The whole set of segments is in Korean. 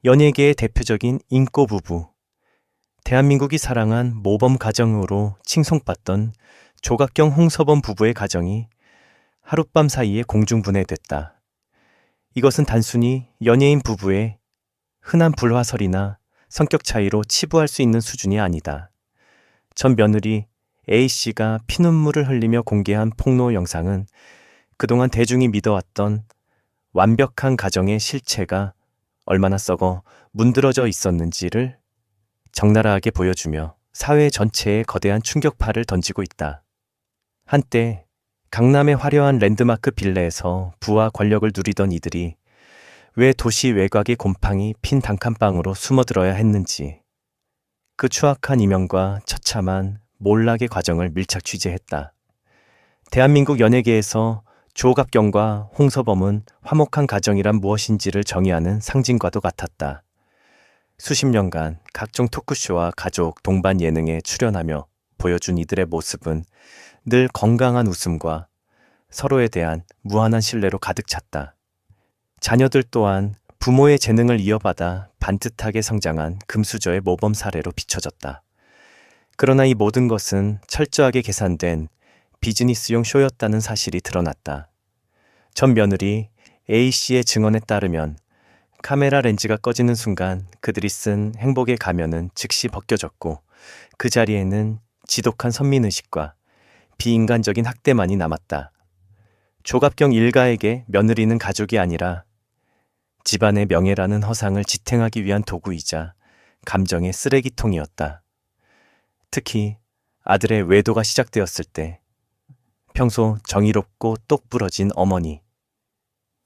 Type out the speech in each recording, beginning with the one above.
연예계의 대표적인 인꼬 부부, 대한민국이 사랑한 모범 가정으로 칭송받던 조각경 홍서범 부부의 가정이 하룻밤 사이에 공중분해됐다. 이것은 단순히 연예인 부부의 흔한 불화설이나 성격 차이로 치부할 수 있는 수준이 아니다. 전 며느리 A씨가 피눈물을 흘리며 공개한 폭로 영상은 그동안 대중이 믿어왔던 완벽한 가정의 실체가 얼마나 썩어 문드러져 있었는지를 적나라하게 보여주며 사회 전체에 거대한 충격파를 던지고 있다. 한때 강남의 화려한 랜드마크 빌라에서 부와 권력을 누리던 이들이 왜 도시 외곽의 곰팡이 핀 단칸방으로 숨어들어야 했는지, 그 추악한 이면과 처참한 몰락의 과정을 밀착 취재했다. 대한민국 연예계에서 조갑경과 홍서범은 화목한 가정이란 무엇인지를 정의하는 상징과도 같았다. 수십 년간 각종 토크쇼와 가족, 동반 예능에 출연하며 보여준 이들의 모습은 늘 건강한 웃음과 서로에 대한 무한한 신뢰로 가득 찼다. 자녀들 또한 부모의 재능을 이어받아 반듯하게 성장한 금수저의 모범 사례로 비춰졌다. 그러나 이 모든 것은 철저하게 계산된 비즈니스용 쇼였다는 사실이 드러났다. 전 며느리 A씨의 증언에 따르면 카메라 렌즈가 꺼지는 순간 그들이 쓴 행복의 가면은 즉시 벗겨졌고 그 자리에는 지독한 선민의식과 비인간적인 학대만이 남았다. 조갑경 일가에게 며느리는 가족이 아니라 집안의 명예라는 허상을 지탱하기 위한 도구이자 감정의 쓰레기통이었다. 특히 아들의 외도가 시작되었을 때 평소 정의롭고 똑부러진 어머니,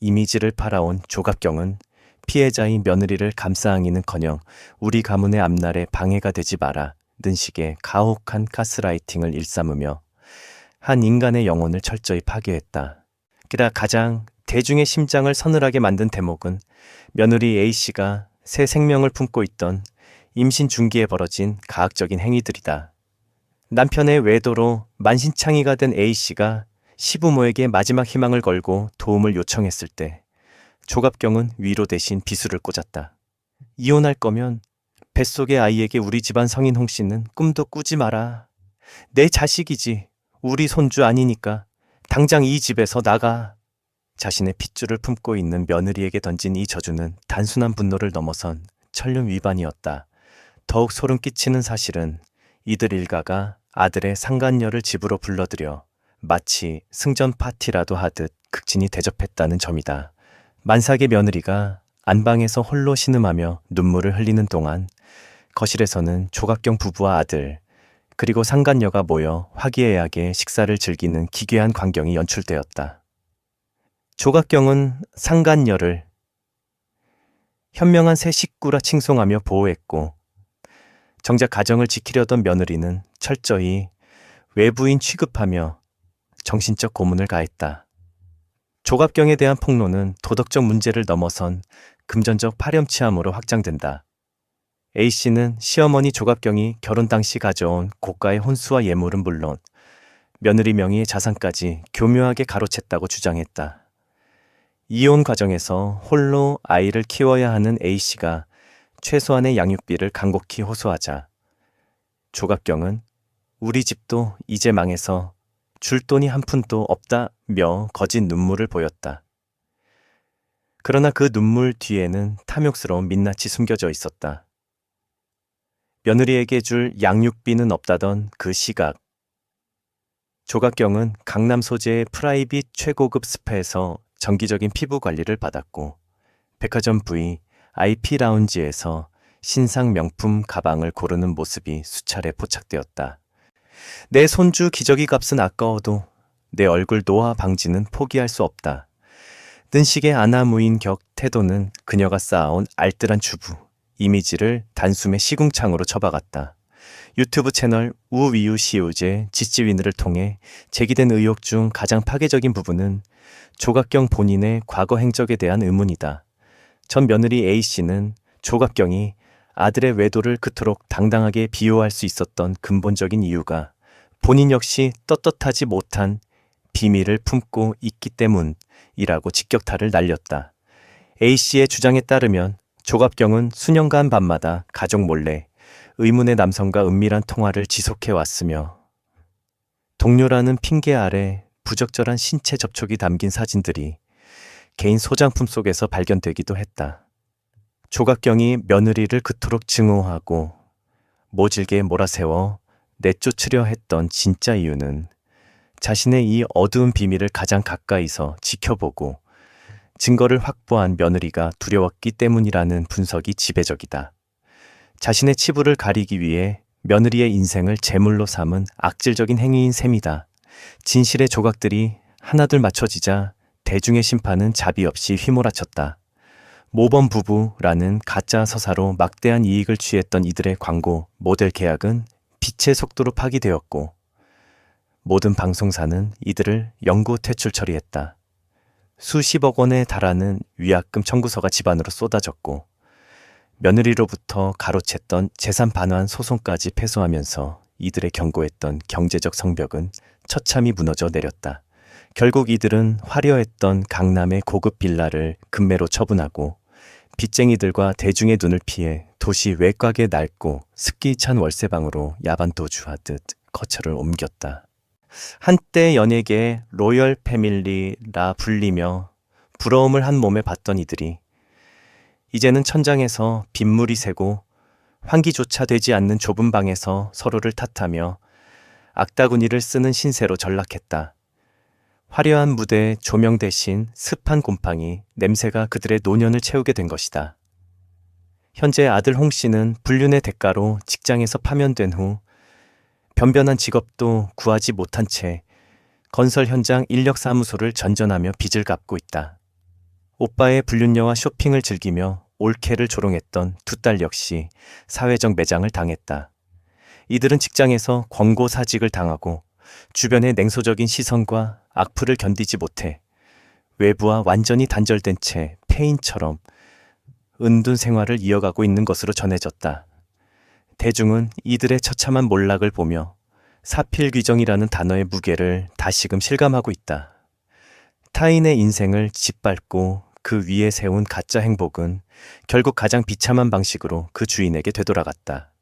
이미지를 팔아온 조갑경은 피해자인 며느리를 감싸안기는커녕 우리 가문의 앞날에 방해가 되지 마라 는 식의 가혹한 가스라이팅을 일삼으며 한 인간의 영혼을 철저히 파괴했다. 게다가 가장 대중의 심장을 서늘하게 만든 대목은 며느리 A씨가 새 생명을 품고 있던 임신 중기에 벌어진 가학적인 행위들이다. 남편의 외도로 만신창이가 된 A씨가 시부모에게 마지막 희망을 걸고 도움을 요청했을 때 조갑경은 위로 대신 비수를 꽂았다. 이혼할 거면 뱃속의 아이에게 우리 집안 성인 홍씨는 꿈도 꾸지 마라. 내 자식이지 우리 손주 아니니까 당장 이 집에서 나가. 자신의 핏줄을 품고 있는 며느리에게 던진 이 저주는 단순한 분노를 넘어선 천륜 위반이었다. 더욱 소름 끼치는 사실은 이들 일가가 아들의 상간녀를 집으로 불러들여 마치 승전 파티라도 하듯 극진히 대접했다는 점이다. 만삭의 며느리가 안방에서 홀로 신음하며 눈물을 흘리는 동안 거실에서는 조각경 부부와 아들 그리고 상간녀가 모여 화기애애하게 식사를 즐기는 기괴한 광경이 연출되었다. 조각경은 상간녀를 현명한 새 식구라 칭송하며 보호했고 정작 가정을 지키려던 며느리는 철저히 외부인 취급하며 정신적 고문을 가했다. 조갑경에 대한 폭로는 도덕적 문제를 넘어선 금전적 파렴치함으로 확장된다. A씨는 시어머니 조갑경이 결혼 당시 가져온 고가의 혼수와 예물은 물론 며느리 명의의 자산까지 교묘하게 가로챘다고 주장했다. 이혼 과정에서 홀로 아이를 키워야 하는 A씨가 최소한의 양육비를 간곡히 호소하자 조갑경은 우리 집도 이제 망해서 줄 돈이 한 푼도 없다며 거짓 눈물을 보였다. 그러나 그 눈물 뒤에는 탐욕스러운 민낯이 숨겨져 있었다. 며느리에게 줄 양육비는 없다던 그 시각. 조각경은 강남 소재의 프라이빗 최고급 스파에서 정기적인 피부 관리를 받았고 백화점 부위 IP 라운지에서 신상 명품 가방을 고르는 모습이 수차례 포착되었다. 내 손주 기저귀 값은 아까워도 내 얼굴 노화 방지는 포기할 수 없다. 는 식의 아나무인 격 태도는 그녀가 쌓아온 알뜰한 주부 이미지를 단숨에 시궁창으로 처박았다. 유튜브 채널 우위우시우제 지찌윈을 통해 제기된 의혹 중 가장 파괴적인 부분은 조각경 본인의 과거 행적에 대한 의문이다. 전 며느리 A씨는 조각경이 아들의 외도를 그토록 당당하게 비호할 수 있었던 근본적인 이유가 본인 역시 떳떳하지 못한 비밀을 품고 있기 때문이라고 직격탄을 날렸다. A씨의 주장에 따르면 조갑경은 수년간 밤마다 가족 몰래 의문의 남성과 은밀한 통화를 지속해 왔으며 동료라는 핑계 아래 부적절한 신체 접촉이 담긴 사진들이 개인 소장품 속에서 발견되기도 했다. 조갑경이 며느리를 그토록 증오하고 모질게 몰아세워 내쫓으려 했던 진짜 이유는 자신의 이 어두운 비밀을 가장 가까이서 지켜보고 증거를 확보한 며느리가 두려웠기 때문이라는 분석이 지배적이다. 자신의 치부를 가리기 위해 며느리의 인생을 제물로 삼은 악질적인 행위인 셈이다. 진실의 조각들이 하나둘 맞춰지자 대중의 심판은 자비 없이 휘몰아쳤다. 모범 부부라는 가짜 서사로 막대한 이익을 취했던 이들의 광고, 모델 계약은 빛의 속도로 파기되었고 모든 방송사는 이들을 영구 퇴출 처리했다. 수십억 원에 달하는 위약금 청구서가 집안으로 쏟아졌고 며느리로부터 가로챘던 재산 반환 소송까지 패소하면서 이들의 견고했던 경제적 성벽은 처참히 무너져 내렸다. 결국 이들은 화려했던 강남의 고급 빌라를 금매로 처분하고 빚쟁이들과 대중의 눈을 피해 도시 외곽의 낡고 습기 찬 월세방으로 야반 도주하듯 거처를 옮겼다. 한때 연예계의 로열 패밀리라 불리며 부러움을 한 몸에 봤던 이들이 이제는 천장에서 빗물이 새고 환기조차 되지 않는 좁은 방에서 서로를 탓하며 악다구니를 쓰는 신세로 전락했다. 화려한 무대의 조명 대신 습한 곰팡이, 냄새가 그들의 노년을 채우게 된 것이다. 현재 아들 홍 씨는 불륜의 대가로 직장에서 파면된 후 변변한 직업도 구하지 못한 채 건설 현장 인력사무소를 전전하며 빚을 갚고 있다. 오빠의 불륜녀와 쇼핑을 즐기며 올케를 조롱했던 두 딸 역시 사회적 매장을 당했다. 이들은 직장에서 권고사직을 당하고 주변의 냉소적인 시선과 악플을 견디지 못해 외부와 완전히 단절된 채 폐인처럼 은둔 생활을 이어가고 있는 것으로 전해졌다. 대중은 이들의 처참한 몰락을 보며 사필귀정이라는 단어의 무게를 다시금 실감하고 있다. 타인의 인생을 짓밟고 그 위에 세운 가짜 행복은 결국 가장 비참한 방식으로 그 주인에게 되돌아갔다.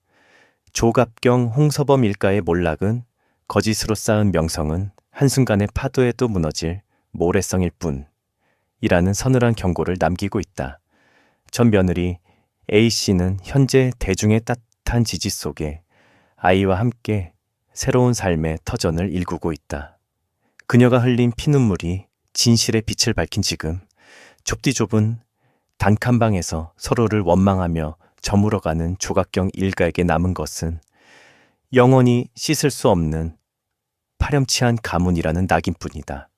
조갑경, 홍서범 일가의 몰락은 거짓으로 쌓은 명성은 한순간의 파도에도 무너질 모래성일 뿐이라는 서늘한 경고를 남기고 있다. 전 며느리 A씨는 현재 대중의 따뜻한 지지 속에 아이와 함께 새로운 삶의 터전을 일구고 있다. 그녀가 흘린 피눈물이 진실의 빛을 밝힌 지금 좁디 좁은 단칸방에서 서로를 원망하며 저물어가는 조각경 일가에게 남은 것은 영원히 씻을 수 없는 파렴치한 가문이라는 낙인뿐이다.